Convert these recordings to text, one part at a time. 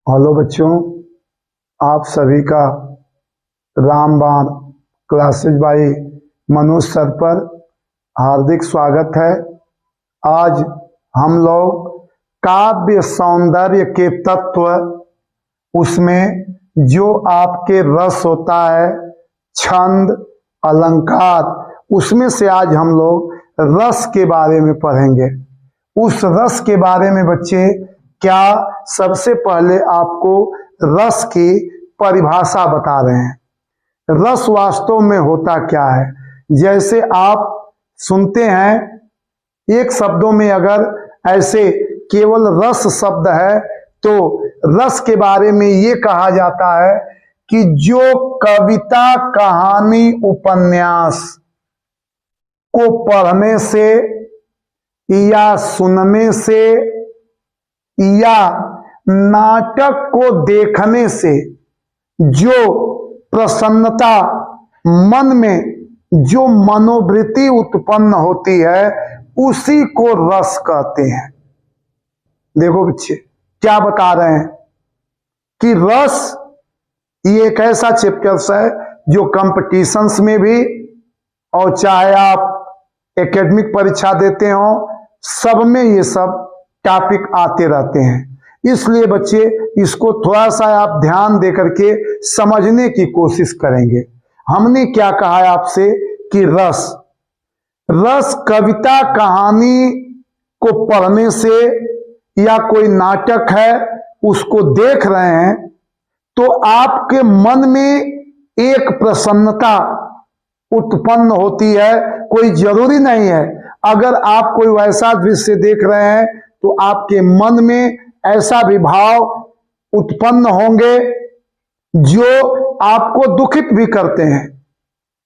Hello बच्चों, आप सभी का रामबाण क्लासेज बाई मनोज सर पर हार्दिक स्वागत है। आज हम लोग काव्य सौंदर्य के तत्व, उसमें जो आपके रस होता है, छंद, अलंकार, उसमें से आज हम लोग रस के बारे में पढ़ेंगे। उस रस के बारे में बच्चे क्या सबसे पहले आपको रस की परिभाषा बता रहे हैं। रस वास्तव में होता क्या है? जैसे आप सुनते हैं, एक शब्दों में अगर ऐसे केवल रस शब्द है तो रस के बारे में ये कहा जाता है कि जो कविता, कहानी, उपन्यास को पढ़ने से या सुनने से या नाटक को देखने से जो प्रसन्नता, मन में जो मनोवृत्ति उत्पन्न होती है, उसी को रस कहते हैं। देखो बच्चे, क्या बता रहे हैं कि रस ये एक ऐसा चैप्टर्स है जो कंपटीशंस में भी, और चाहे आप एकेडमिक परीक्षा देते हो, सब में ये सब टॉपिक आते रहते हैं। इसलिए बच्चे इसको थोड़ा सा आप ध्यान दे करके समझने की कोशिश करेंगे। हमने क्या कहा है आपसे कि रस कविता, कहानी को पढ़ने से या कोई नाटक है उसको देख रहे हैं तो आपके मन में एक प्रसन्नता उत्पन्न होती है। कोई जरूरी नहीं है, अगर आप कोई वैसा दृश्य देख रहे हैं तो आपके मन में ऐसा भी भाव उत्पन्न होंगे जो आपको दुखित भी करते हैं।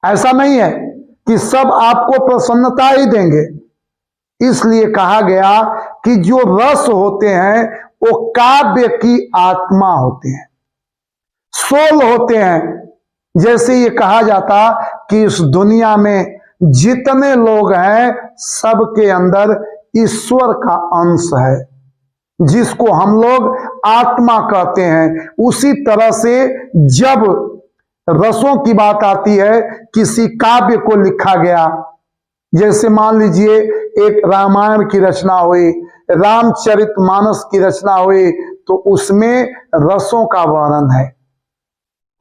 ऐसा नहीं है कि सब आपको प्रसन्नता ही देंगे। इसलिए कहा गया कि जो रस होते हैं वो काव्य की आत्मा होते हैं, सोल होते हैं। जैसे ये कहा जाता कि इस दुनिया में जितने लोग हैं सबके अंदर ईश्वर का अंश है, जिसको हम लोग आत्मा कहते हैं। उसी तरह से जब रसों की बात आती है, किसी काव्य को लिखा गया, जैसे मान लीजिए एक रामायण की रचना हुई, रामचरितमानस की रचना हुई, तो उसमें रसों का वर्णन है।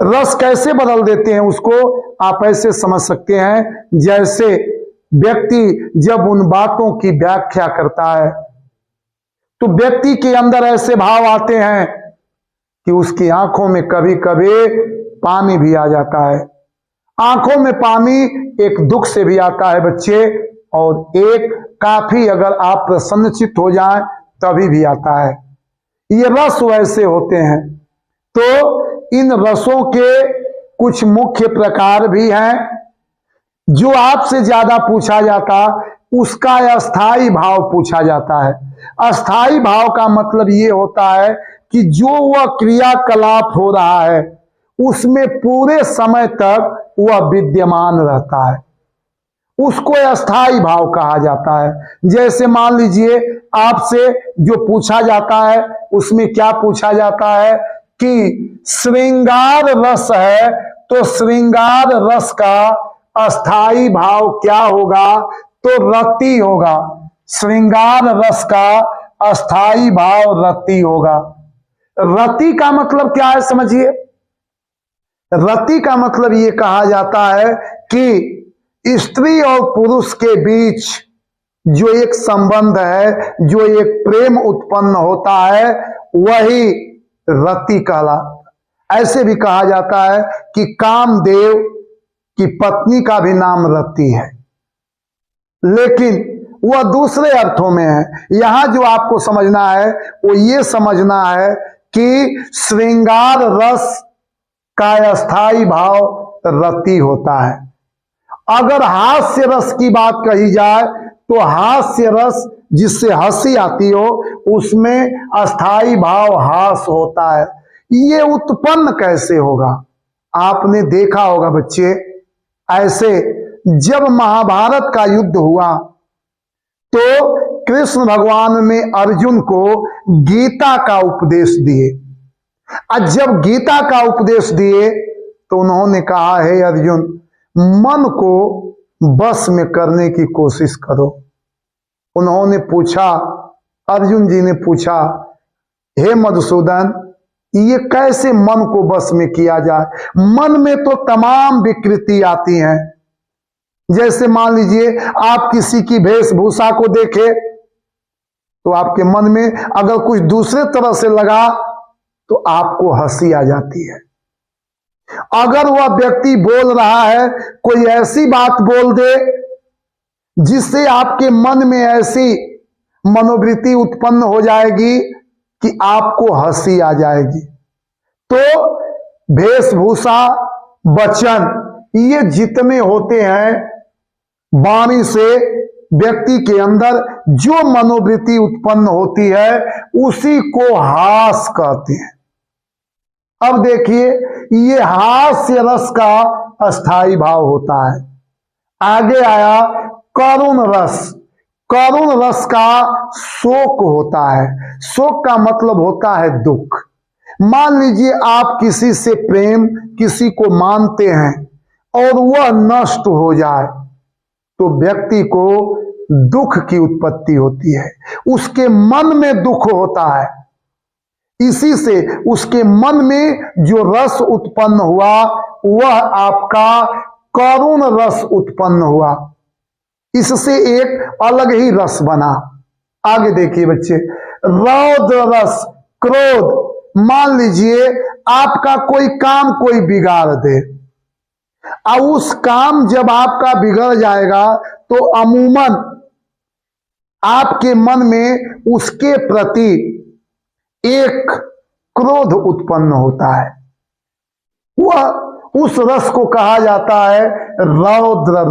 रस कैसे बदल देते हैं उसको आप ऐसे समझ सकते हैं, जैसे व्यक्ति जब उन बातों की व्याख्या करता है तो व्यक्ति के अंदर ऐसे भाव आते हैं कि उसकी आंखों में कभी कभी पानी भी आ जाता है। आंखों में पानी एक दुख से भी आता है बच्चे, और एक काफी अगर आप प्रसन्नचित हो जाएं तभी भी आता है। ये रस वैसे होते हैं। तो इन रसों के कुछ मुख्य प्रकार भी हैं। जो आपसे ज्यादा पूछा जाता उसका अस्थाई भाव पूछा जाता है। अस्थाई भाव का मतलब ये होता है कि जो वह क्रियाकलाप हो रहा है उसमें पूरे समय तक वह विद्यमान रहता है, उसको अस्थाई भाव कहा जाता है। जैसे मान लीजिए आपसे जो पूछा जाता है उसमें क्या पूछा जाता है कि श्रृंगार रस है, तो श्रृंगार रस का अस्थाई भाव क्या होगा? तो रति होगा। श्रृंगार रस का अस्थाई भाव रति होगा। रति का मतलब क्या है समझिए। रति का मतलब ये कहा जाता है कि स्त्री और पुरुष के बीच जो एक संबंध है, जो एक प्रेम उत्पन्न होता है, वही रति कहलाता। ऐसे भी कहा जाता है कि कामदेव की पत्नी का भी नाम रति है, लेकिन वह दूसरे अर्थों में है। यहां जो आपको समझना है वो ये समझना है कि श्रृंगार रस का अस्थाई भाव रति होता है। अगर हास्य रस की बात कही जाए तो हास्य रस जिससे हंसी आती हो उसमें अस्थाई भाव हास होता है। ये उत्पन्न कैसे होगा? आपने देखा होगा बच्चे, ऐसे जब महाभारत का युद्ध हुआ तो कृष्ण भगवान ने अर्जुन को गीता का उपदेश दिए। आज जब गीता का उपदेश दिए तो उन्होंने कहा, हे अर्जुन, मन को बस में करने की कोशिश करो। उन्होंने पूछा, अर्जुन जी ने पूछा, हे मधुसूदन, ये कैसे मन को बस में किया जाए? मन में तो तमाम विकृति आती हैं। जैसे मान लीजिए आप किसी की वेशभूषा को देखे तो आपके मन में अगर कुछ दूसरे तरह से लगा तो आपको हंसी आ जाती है। अगर वह व्यक्ति बोल रहा है, कोई ऐसी बात बोल दे जिससे आपके मन में ऐसी मनोवृत्ति उत्पन्न हो जाएगी कि आपको हंसी आ जाएगी। तो वेशभूषा, वचन, ये जितने होते हैं, वाणी से व्यक्ति के अंदर जो मनोवृत्ति उत्पन्न होती है उसी को हास कहते हैं। अब देखिए, ये हास्य रस का अस्थाई भाव होता है। आगे आया करुण रस। करुण रस का शोक होता है। शोक का मतलब होता है दुख। मान लीजिए आप किसी से प्रेम, किसी को मानते हैं और वह नष्ट हो जाए तो व्यक्ति को दुख की उत्पत्ति होती है, उसके मन में दुख होता है। इसी से उसके मन में जो रस उत्पन्न हुआ वह आपका करुण रस उत्पन्न हुआ। इससे एक अलग ही रस बना। आगे देखिए बच्चे, रौद्र रस, क्रोध। मान लीजिए आपका कोई काम कोई बिगाड़ दे, और उस काम जब आपका बिगड़ जाएगा तो अमूमन आपके मन में उसके प्रति एक क्रोध उत्पन्न होता है। वह उस रस को कहा जाता है रौद्र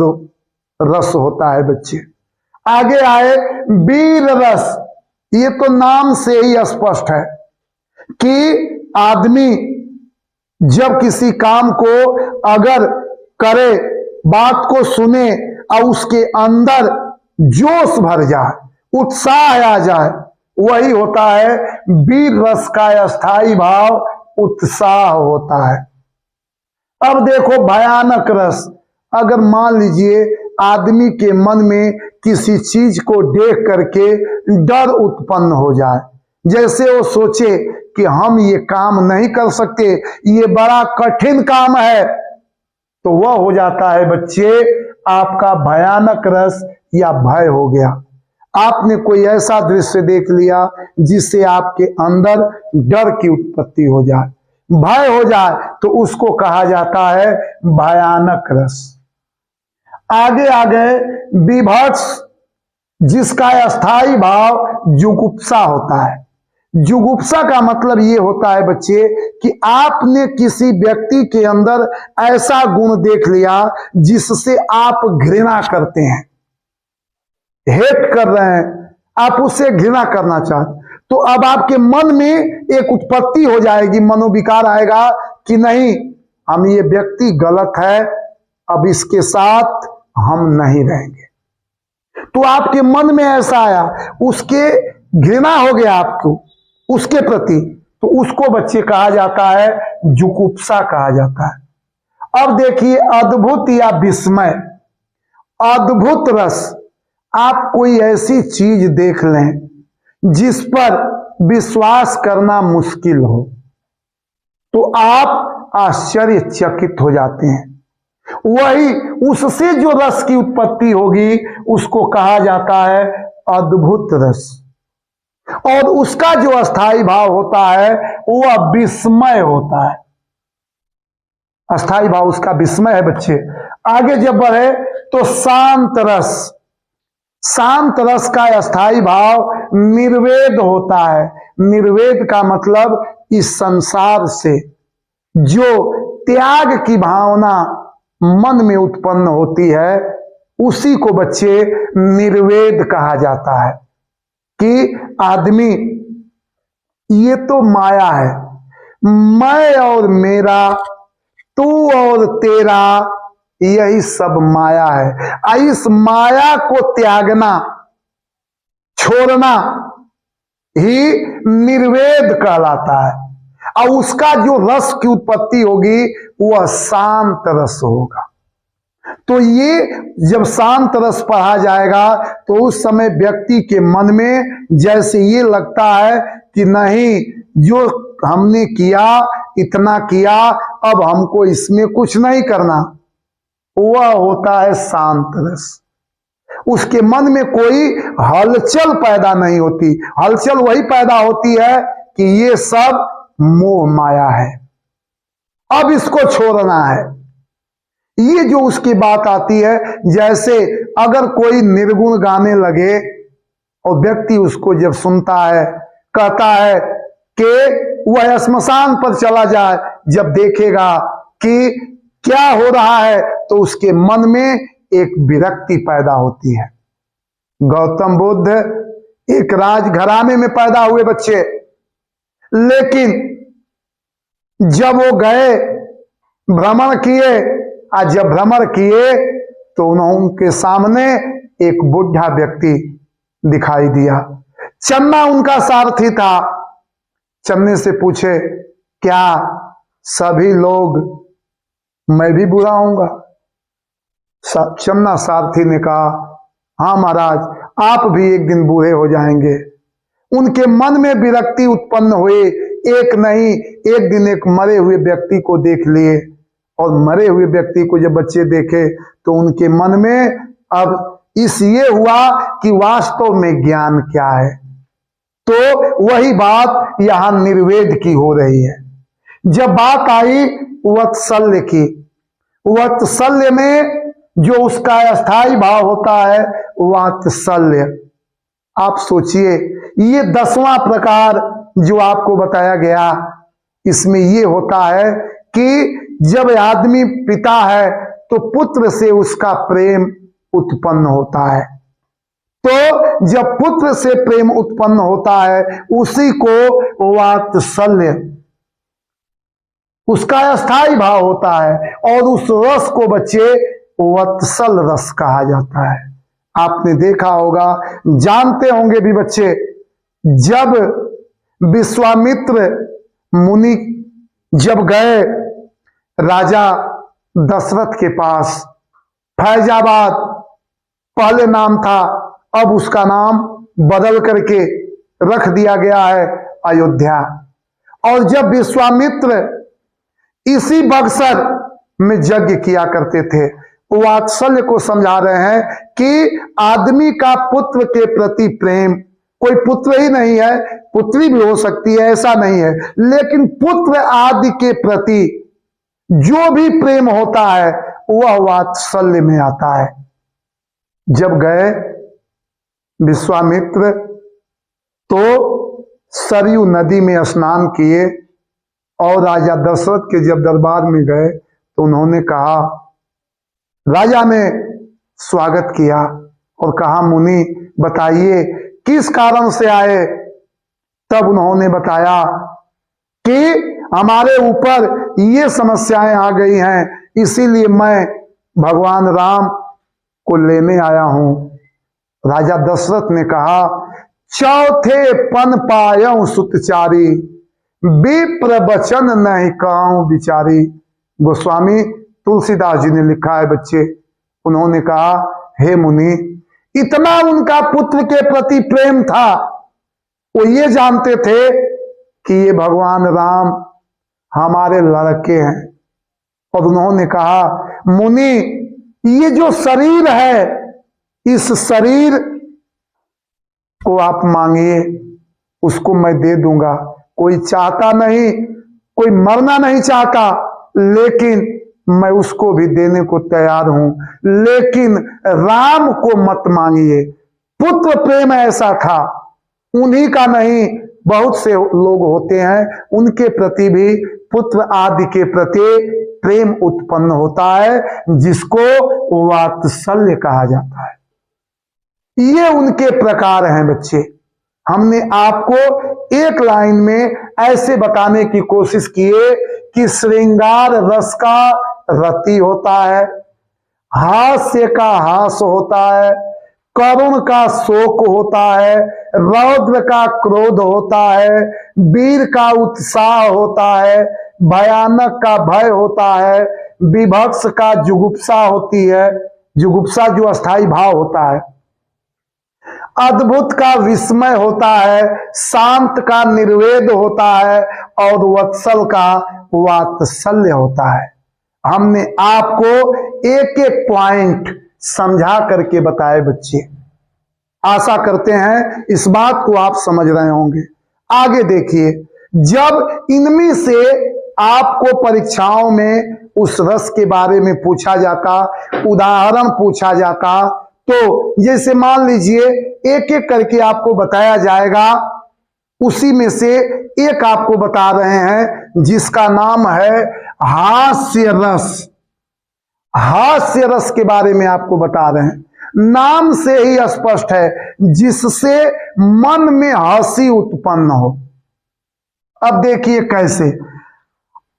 रस होता है बच्चे। आगे आए वीर रस। ये तो नाम से ही स्पष्ट है कि आदमी जब किसी काम को अगर करे, बात को सुने और उसके अंदर जोश भर जाए, उत्साह आ जाए, वही होता है वीर रस का अस्थाई भाव, उत्साह होता है। अब देखो भयानक रस। अगर मान लीजिए आदमी के मन में किसी चीज को देख करके डर उत्पन्न हो जाए, जैसे वो सोचे कि हम ये काम नहीं कर सकते, ये बड़ा कठिन काम है, तो वह हो जाता है बच्चे आपका भयानक रस या भय हो गया। आपने कोई ऐसा दृश्य देख लिया जिससे आपके अंदर डर की उत्पत्ति हो जाए, भय हो जाए, तो उसको कहा जाता है भयानक रस। आगे आगे विभत्स, जिसका अस्थाई भाव जुगुप्सा होता है। जुगुप्सा का मतलब ये होता है बच्चे कि आपने किसी व्यक्ति के अंदर ऐसा गुण देख लिया जिससे आप घृणा करते हैं, हेट कर रहे हैं, आप उससे घृणा करना चाहते, तो अब आपके मन में एक उत्पत्ति हो जाएगी, मनोविकार आएगा कि नहीं, हम ये व्यक्ति गलत है, अब इसके साथ हम नहीं रहेंगे। तो आपके मन में ऐसा आया, उसके घृणा हो गया आपको उसके प्रति, तो उसको बच्चे कहा जाता है जुगुप्सा कहा जाता है। अब देखिए अद्भुत या विस्मय। अद्भुत रस, आप कोई ऐसी चीज देख लें जिस पर विश्वास करना मुश्किल हो तो आप आश्चर्यचकित हो जाते हैं। वही उससे जो रस की उत्पत्ति होगी उसको कहा जाता है अद्भुत रस, और उसका जो अस्थाई भाव होता है वह विस्मय होता है। अस्थाई भाव उसका विस्मय है बच्चे। आगे जब बढ़े तो शांत रस। शांत रस का अस्थाई भाव निर्वेद होता है। निर्वेद का मतलब इस संसार से जो त्याग की भावना मन में उत्पन्न होती है उसी को बच्चे निर्वेद कहा जाता है कि आदमी, ये तो माया है, मैं और मेरा, तू और तेरा, यही सब माया है। इस माया को त्यागना, छोड़ना ही निर्वेद कहलाता है। और उसका जो रस की उत्पत्ति होगी वह शांत रस होगा। तो ये जब शांत रस पढ़ा जाएगा तो उस समय व्यक्ति के मन में जैसे ये लगता है कि नहीं, जो हमने किया इतना किया, अब हमको इसमें कुछ नहीं करना, वह होता है शांत रस। उसके मन में कोई हलचल पैदा नहीं होती। हलचल वही पैदा होती है कि ये सब मोह माया है, अब इसको छोड़ना है। ये जो उसकी बात आती है, जैसे अगर कोई निर्गुण गाने लगे और व्यक्ति उसको जब सुनता है, कहता है कि वह श्मशान पर चला जाए, जब देखेगा कि क्या हो रहा है तो उसके मन में एक विरक्ति पैदा होती है। गौतम बुद्ध एक राजघराने में पैदा हुए बच्चे, लेकिन जब वो गए भ्रमण किए, आज जब भ्रमण किए तो उनके सामने एक बुढ़ा व्यक्ति दिखाई दिया। चन्ना उनका सारथी था। चन्ने से पूछे, क्या सभी लोग मैं भी बुरा होऊंगा? चन्ना सारथी ने कहा, हाँ महाराज, आप भी एक दिन बूढ़े हो जाएंगे। उनके मन में विरक्ति उत्पन्न हुई। एक नहीं, एक दिन एक मरे हुए व्यक्ति को देख लिए, और मरे हुए व्यक्ति को जब बच्चे देखे तो उनके मन में अब ये हुआ कि वास्तव में ज्ञान क्या है। तो वही बात यहां निर्वेद की हो रही है। जब बात आई वत्सल्य की, वत्सल्य में जो उसका अस्थाई भाव होता है वात्सल्य। आप सोचिए, ये 10वां प्रकार जो आपको बताया गया, इसमें ये होता है कि जब आदमी पिता है तो पुत्र से उसका प्रेम उत्पन्न होता है। तो जब पुत्र से प्रेम उत्पन्न होता है उसी को वात्सल्य, उसका अस्थाई भाव होता है, और उस रस को बच्चे वत्सल रस कहा जाता है। आपने देखा होगा, जानते होंगे भी बच्चे, जब विश्वामित्र मुनि जब गए राजा दशरथ के पास, फैजाबाद पहले नाम था, अब उसका नाम बदल करके रख दिया गया है अयोध्या। और जब विश्वामित्र इसी बक्सर में यज्ञ किया करते थे, वात्सल्य को समझा रहे हैं कि आदमी का पुत्र के प्रति प्रेम, कोई पुत्र ही नहीं है, पुत्री भी हो सकती है, ऐसा नहीं है, लेकिन पुत्र आदि के प्रति जो भी प्रेम होता है वह वात्सल्य में आता है। जब गए विश्वामित्र तो सरयू नदी में स्नान किए, और राजा दशरथ के जब दरबार में गए तो उन्होंने कहा, राजा ने स्वागत किया और कहा, मुनि बताइए किस कारण से आए? तब उन्होंने बताया कि हमारे ऊपर ये समस्याएं आ गई हैं, इसीलिए मैं भगवान राम को लेने आया हूं। राजा दशरथ ने कहा, चौथे पन पायऊ सुतचारी, विप्र बचन नहीं कहूं बिचारी। गोस्वामी तुलसीदास जी ने लिखा है बच्चे, उन्होंने कहा, हे मुनि, इतना उनका पुत्र के प्रति प्रेम था, वो ये जानते थे कि ये भगवान राम हमारे लड़के हैं। और उन्होंने कहा, मुनि, ये जो शरीर है, इस शरीर को आप मांगिए, उसको मैं दे दूंगा। कोई चाहता नहीं, कोई मरना नहीं चाहता, लेकिन मैं उसको भी देने को तैयार हूं, लेकिन राम को मत मांगिए। पुत्र प्रेम ऐसा था, उन्हीं का नहीं, बहुत से लोग होते हैं, उनके प्रति भी पुत्र आदि के प्रति प्रेम उत्पन्न होता है, जिसको वात्सल्य कहा जाता है। ये उनके प्रकार हैं बच्चे। हमने आपको एक लाइन में ऐसे बताने की कोशिश की है कि श्रृंगार रस का रति होता है, हास्य का हास होता है, करुण का शोक होता है, रौद्र का क्रोध होता है, वीर का उत्साह होता है, भयानक का भय होता है, विभत्स का जुगुप्सा होती है, जुगुप्सा जो अस्थाई भाव होता है, अद्भुत का विस्मय होता है, शांत का निर्वेद होता है और वत्सल का वात्सल्य होता है। हमने आपको एक एक पॉइंट समझा करके बताए बच्चे। आशा करते हैं इस बात को आप समझ रहे होंगे। आगे देखिए, जब इनमें से आपको परीक्षाओं में उस रस के बारे में पूछा जाता, उदाहरण पूछा जाता, तो जैसे मान लीजिए एक एक करके आपको बताया जाएगा, उसी में से एक आपको बता रहे हैं जिसका नाम है हास्य रस। हास्य रस के बारे में आपको बता रहे हैं, नाम से ही स्पष्ट है, जिससे मन में हंसी उत्पन्न हो। अब देखिए कैसे,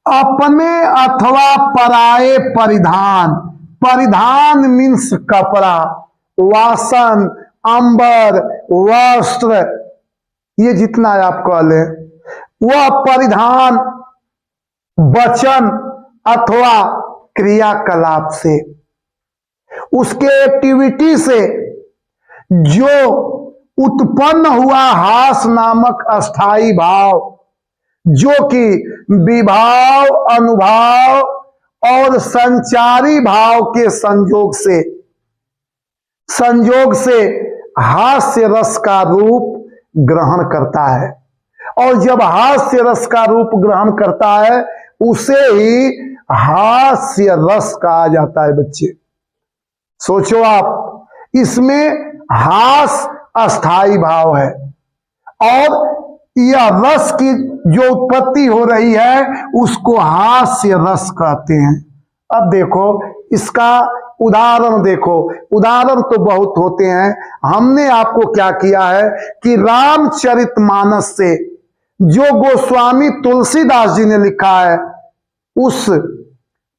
अपने अथवा पराये परिधान, परिधान मीन्स कपड़ा, वासन, अंबर, वस्त्र, ये जितना आप कह ले, वह परिधान वचन अथवा क्रियाकलाप से, उसके एक्टिविटी से जो उत्पन्न हुआ हास नामक अस्थाई भाव, जो कि विभाव, अनुभाव और संचारी भाव के संयोग से हास्य रस का रूप ग्रहण करता है। और जब हास्य रस का रूप ग्रहण करता है, उसे ही हास्य रस कहा जाता है बच्चे। सोचो आप, इसमें हास अस्थाई भाव है और यह रस की जो उत्पत्ति हो रही है उसको हास्य रस कहते हैं। अब देखो इसका उदाहरण देखो, उदाहरण तो बहुत होते हैं। हमने आपको क्या किया है कि रामचरितमानस से जो गोस्वामी तुलसीदास जी ने लिखा है, उस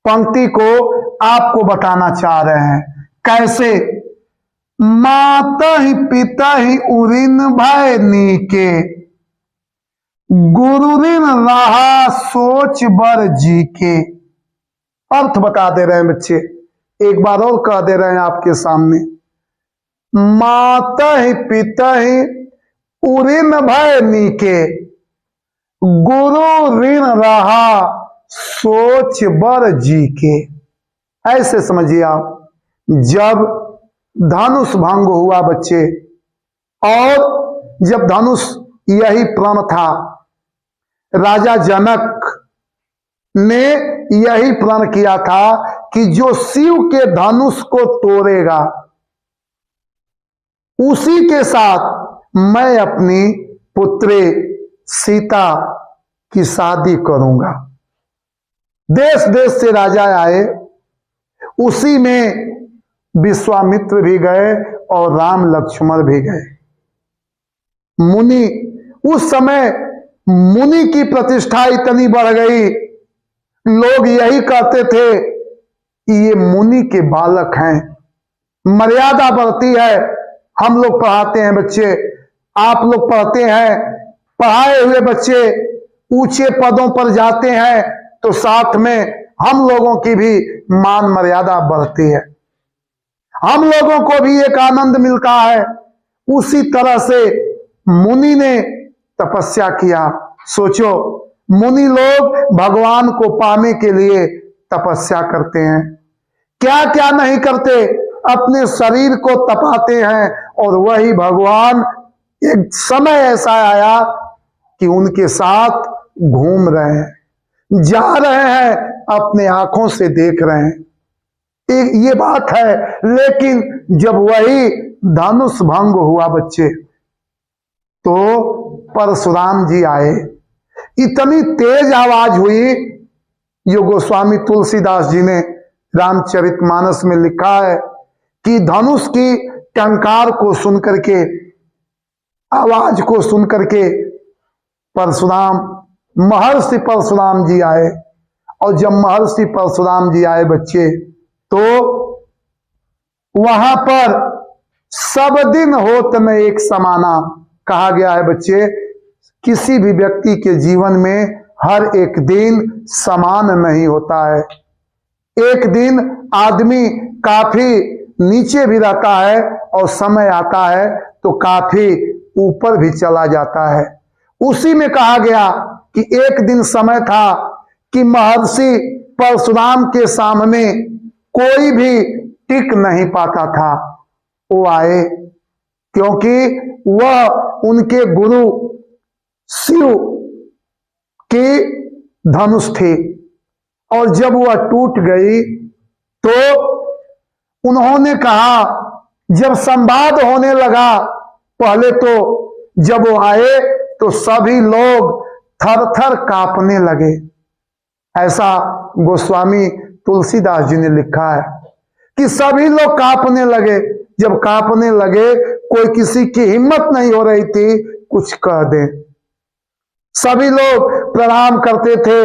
पंक्ति को आपको बताना चाह रहे हैं। कैसे, माता ही पिता ही उरिन भय नीके, गुरुरिन रहा सोच बर जी के। अर्थ बता दे रहे हैं बच्चे, एक बार और कह दे रहे हैं आपके सामने। माता ही पिता ही उरिन भय नीके, गुरु ऋण रहा सोच बर जी के। ऐसे समझिए आप, जब धनुष भंग हुआ बच्चे, और जब धनुष यही प्रण था, राजा जनक ने यही प्रण किया था कि जो शिव के धनुष को तोड़ेगा उसी के साथ मैं अपनी पुत्री सीता की शादी करूंगा। देश देश से राजा आए, उसी में विश्वामित्र भी गए और राम लक्ष्मण भी गए। मुनि, उस समय मुनि की प्रतिष्ठा इतनी बढ़ गई, लोग यही कहते थे ये मुनि के बालक हैं, मर्यादा बढ़ती है। हम लोग पढ़ाते हैं बच्चे, आप लोग पढ़ते हैं, पढ़ाए हुए बच्चे ऊंचे पदों पर जाते हैं तो साथ में हम लोगों की भी मान मर्यादा बढ़ती है, हम लोगों को भी एक आनंद मिलता है। उसी तरह से मुनि ने तपस्या किया। सोचो, मुनि लोग भगवान को पाने के लिए तपस्या करते हैं, क्या क्या नहीं करते, अपने शरीर को तपाते हैं, और वही भगवान एक समय ऐसा आया कि उनके साथ घूम रहे हैं, जा रहे हैं, अपने आंखों से देख रहे हैं। ये बात है। लेकिन जब वही धनुष भंग हुआ बच्चे, तो परशुराम जी आए, इतनी तेज आवाज हुई, जो गोस्वामी तुलसीदास जी ने रामचरितमानस में लिखा है कि धनुष की टंकार को सुनकर के, आवाज को सुनकर के परशुराम, महर्षि परशुराम जी आए। और जब महर्षि परशुराम जी आए बच्चे, तो वहां पर सब दिन होत न एक समाना। कहा गया है बच्चे, किसी भी व्यक्ति के जीवन में हर एक दिन समान नहीं होता है। एक दिन आदमी काफी नीचे भी रहता है और समय आता है तो काफी ऊपर भी चला जाता है। उसी में कहा गया कि एक दिन समय था कि महर्षि परशुराम के सामने कोई भी टिक नहीं पाता था। वो आए क्योंकि वह उनके गुरु शिव की धनुष थी, और जब वह टूट गई तो उन्होंने कहा, जब संवाद होने लगा, पहले तो जब वो आए तो सभी लोग थर थर कांपने लगे। ऐसा गोस्वामी तुलसीदास जी ने लिखा है कि सभी लोग कांपने लगे। जब कांपने लगे, कोई किसी की हिम्मत नहीं हो रही थी कुछ कह दे। सभी लोग प्रणाम करते थे,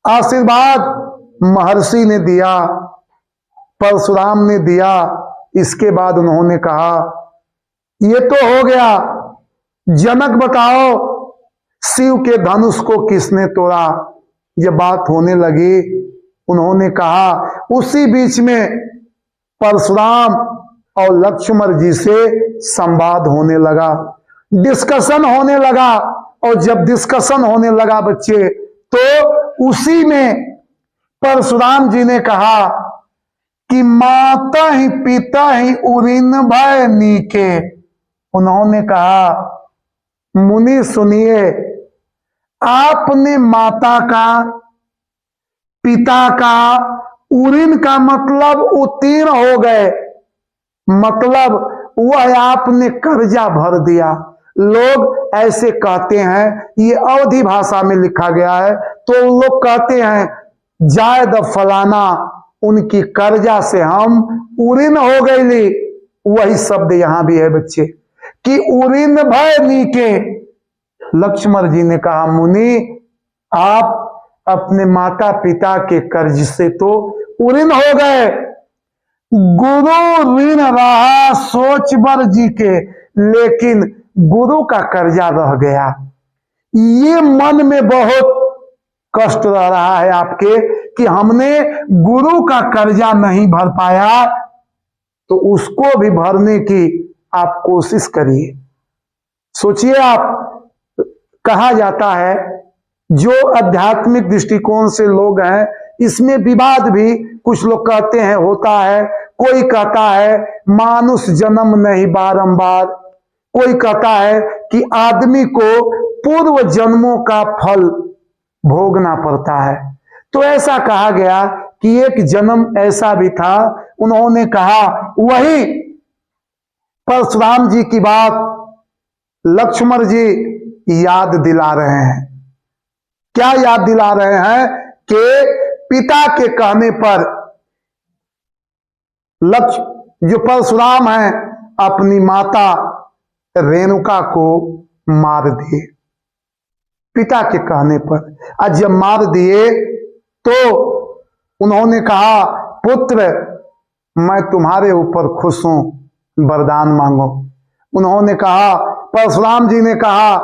आशीर्वाद महर्षि ने दिया, परशुराम ने दिया। इसके बाद उन्होंने कहा, ये तो हो गया, जनक बताओ शिव के धनुष को किसने तोड़ा। जब बात होने लगी, उन्होंने कहा, उसी बीच में परशुराम और लक्ष्मण जी से संवाद होने लगा, डिस्कशन होने लगा। और जब डिस्कशन होने लगा बच्चे, तो उसी में परशुराम जी ने कहा कि माता ही पिता ही उरिन भय नीके। उन्होंने कहा, मुनि सुनिए, आपने माता का, पिता का, उरिन का मतलब उत्तीर्ण हो गए, मतलब वह आपने कर्जा भर दिया। लोग ऐसे कहते हैं, ये अवधी भाषा में लिखा गया है, तो लोग कहते हैं जायद फलाना उनकी कर्जा से हम उरिन हो गई। वही शब्द यहां भी है बच्चे कि उरिन भय नीके। लक्ष्मण जी ने कहा, मुनि आप अपने माता पिता के कर्ज से तो उरिन हो गए, गुरु ऋण रहा सोच बर जी के, लेकिन गुरु का कर्जा रह गया। ये मन में बहुत कष्ट रह रहा है आपके कि हमने गुरु का कर्जा नहीं भर पाया, तो उसको भी भरने की आप कोशिश करिए। सोचिए आप, कहा जाता है जो आध्यात्मिक दृष्टिकोण से लोग हैं, इसमें विवाद भी कुछ लोग कहते हैं होता है। कोई कहता है मानुष जन्म नहीं बारंबार, कोई कहता है कि आदमी को पूर्व जन्मों का फल भोगना पड़ता है। तो ऐसा कहा गया कि एक जन्म ऐसा भी था। उन्होंने कहा, वही परशुराम जी की बात लक्ष्मण जी याद दिला रहे हैं। क्या याद दिला रहे हैं कि पिता के कहने पर जो परशुराम है अपनी माता रेणुका को मार दिए, पिता के कहने पर। आज जब मार दिए तो उन्होंने कहा, पुत्र मैं तुम्हारे ऊपर खुश हूं, वरदान मांगो। उन्होंने कहा, परशुराम जी ने कहा,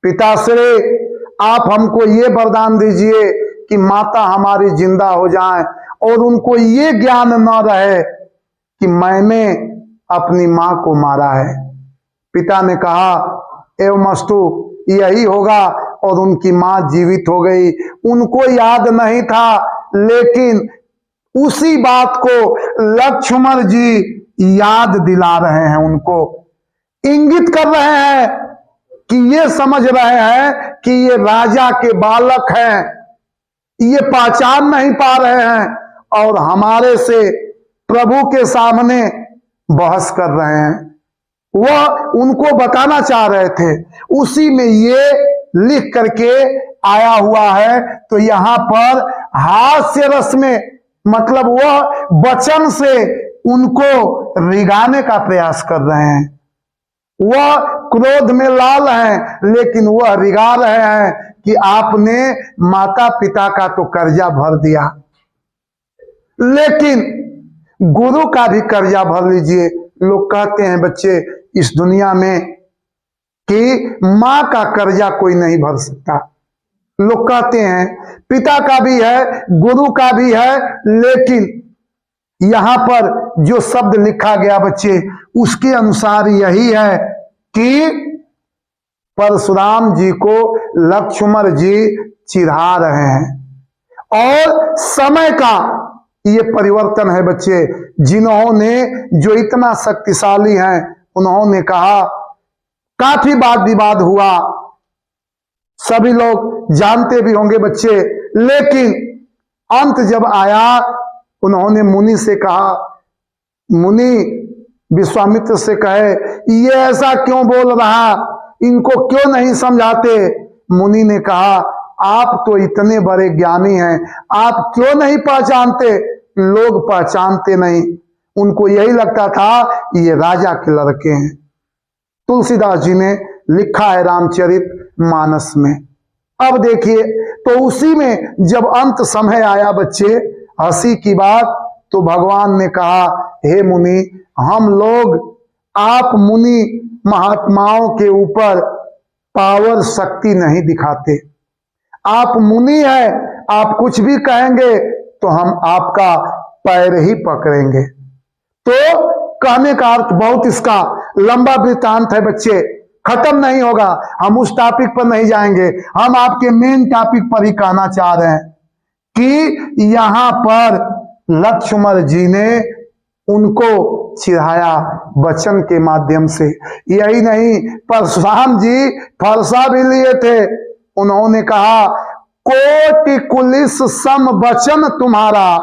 पिताश्री आप हमको ये वरदान दीजिए कि माता हमारी जिंदा हो जाए और उनको ये ज्ञान न रहे कि मैंने अपनी मां को मारा है। पिता ने कहा, एवमस्तु यही होगा, और उनकी मां जीवित हो गई। उनको याद नहीं था, लेकिन उसी बात को लक्ष्मण जी याद दिला रहे हैं, उनको इंगित कर रहे हैं कि ये समझ रहे हैं कि ये राजा के बालक हैं, ये पहचान नहीं पा रहे हैं और हमारे से प्रभु के सामने बहस कर रहे हैं। वह उनको बताना चाह रहे थे, उसी में ये लिख करके आया हुआ है। तो यहां पर हास्य रस में, मतलब वह वचन से उनको रिगाने का प्रयास कर रहे हैं। वह क्रोध में लाल हैं, लेकिन वह रिगा रहे हैं कि आपने माता पिता का तो कर्जा भर दिया, लेकिन गुरु का भी कर्जा भर लीजिए। लोग कहते हैं बच्चे इस दुनिया में कि माँ का कर्जा कोई नहीं भर सकता। लोग कहते हैं पिता का भी है, गुरु का भी है, लेकिन यहां पर जो शब्द लिखा गया बच्चे, उसके अनुसार यही है कि परशुराम जी को लक्ष्मण जी चिढ़ा रहे हैं और समय का ये परिवर्तन है बच्चे। जिन्होंने जो इतना शक्तिशाली हैं, उन्होंने कहा, काफी वाद विवाद हुआ, सभी लोग जानते भी होंगे बच्चे, लेकिन अंत जब आया, उन्होंने मुनि से कहा, मुनि विश्वामित्र से कहे, ये ऐसा क्यों बोल रहा, इनको क्यों नहीं समझाते। मुनि ने कहा, आप तो इतने बड़े ज्ञानी हैं, आप क्यों नहीं पहचानते। लोग पहचानते नहीं, उनको यही लगता था ये राजा के लड़के हैं। तुलसीदास जी ने लिखा है रामचरित मानस में। अब देखिए, तो उसी में जब अंत समय आया बच्चे, हंसी की बात, तो भगवान ने कहा, हे मुनि, हम लोग आप मुनि महात्माओं के ऊपर पावर शक्ति नहीं दिखाते। आप मुनि हैं, आप कुछ भी कहेंगे तो हम आपका पैर ही पकड़ेंगे। तो कहने का अर्थ बहुत इसका लंबा वृत्तांत है बच्चे, खत्म नहीं होगा। हम उस टॉपिक पर नहीं जाएंगे, हम आपके मेन टॉपिक पर ही कहना चाह रहे हैं कि यहां पर लक्ष्मण जी ने उनको चिढ़ाया वचन के माध्यम से। यही नहीं, परशुराम जी फरसा भी लिए थे। उन्होंने कहा, कोटि कुलिस सम वचन तुम्हारा,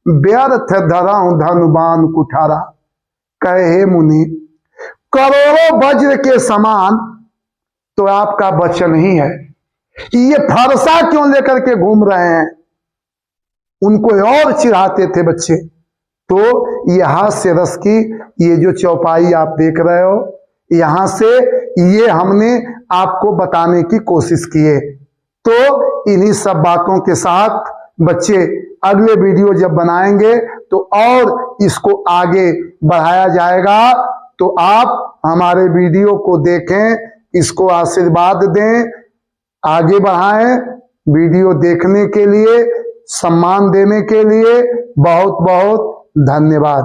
व्यर्थ धरऊं धनुबान कुठारा। कहे, हे मुनि, करोड़ों वज्र के समान तो आपका वचन ही है, ये फरसा क्यों लेकर के घूम रहे हैं। उनको और चिढ़ाते थे बच्चे। तो ये हास्य रस की ये जो चौपाई आप देख रहे हो, यहां से ये हमने आपको बताने की कोशिश की है। तो इन्हीं सब बातों के साथ बच्चे अगले वीडियो जब बनाएंगे तो और इसको आगे बढ़ाया जाएगा। तो आप हमारे वीडियो को देखें, इसको आशीर्वाद दें, आगे बढ़ाएं। वीडियो देखने के लिए, सम्मान देने के लिए बहुत बहुत धन्यवाद।